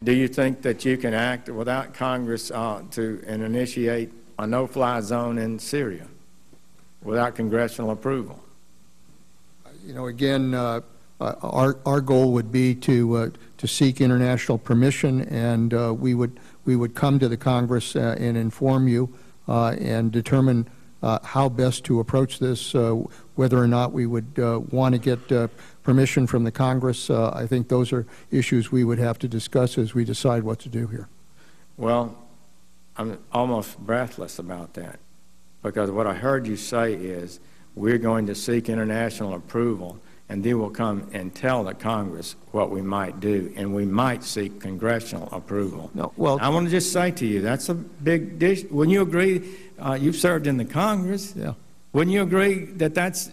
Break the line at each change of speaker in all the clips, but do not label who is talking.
Do you think that you can act without Congress and initiate a no-fly zone in Syria without congressional approval?
You know, again, our goal would be to seek international permission, and we would come to the Congress and inform you and determine how best to approach this, whether or not we would want to get permission from the Congress. I think those are issues we would have to discuss as we decide what to do here.
Well, I'm almost breathless about that, because what I heard you say is we're going to seek international approval, and they will come and tell the Congress what we might do, and we might seek congressional approval.
No, well,
I want to just say to you, that's a big dish. Wouldn't you agree? You've served in the Congress.
Yeah.
Wouldn't you agree that that's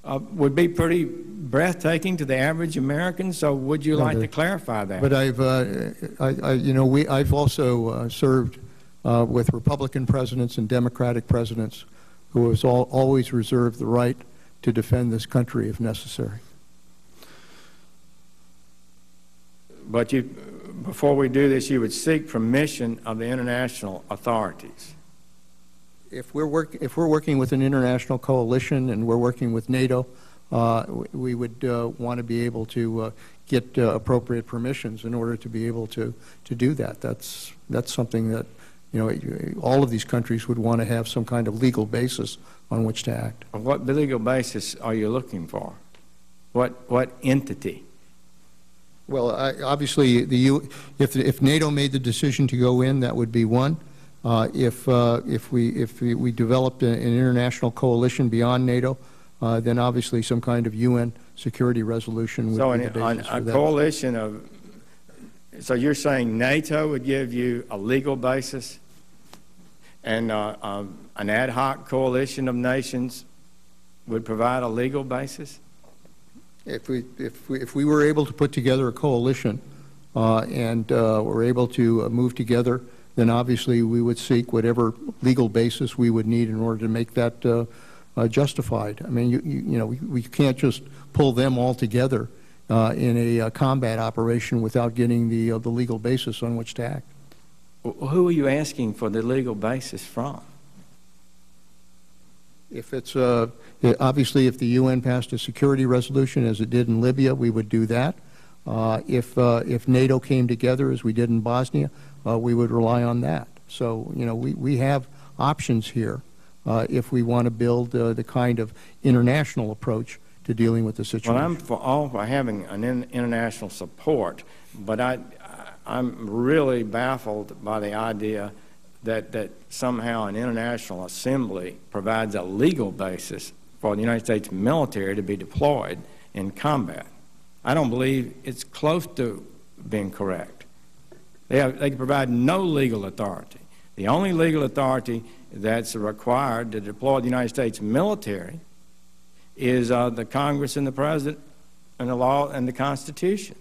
would be pretty breathtaking to the average American? So would you like to clarify that?
But I've also served with Republican presidents and Democratic presidents who has always reserved the right to defend this country if necessary.
But before we do this, you would seek permission of the international authorities.
If we're working with an international coalition and we're working with NATO, we would want to be able to get appropriate permissions in order to be able to do that. That's something that, you know, all of these countries would want to have some kind of legal basis on which to act.
What legal basis are you looking for? What entity?
Well, obviously, if NATO made the decision to go in, that would be one. If we developed an international coalition beyond NATO, then obviously some kind of UN security resolution would be the basis for that.
Coalition of. So you're saying NATO would give you a legal basis, and an ad hoc coalition of nations would provide a legal basis?
If we were able to put together a coalition and were able to move together, then obviously we would seek whatever legal basis we would need in order to make that justified. I mean, you know, we can't just pull them all together in a combat operation without getting the legal basis on which to act.
Well, who are you asking for the legal basis from?
If it's obviously, if the UN passed a security resolution as it did in Libya, we would do that. If NATO came together as we did in Bosnia, we would rely on that. So, you know, we have options here if we want to build the kind of international approach to dealing with the situation.
Well, I'm for having an international support, but I'm really baffled by the idea that somehow an international assembly provides a legal basis for the United States military to be deployed in combat. I don't believe it's close to being correct. They can provide no legal authority. The only legal authority that's required to deploy the United States military is the Congress and the President and the law and the Constitution.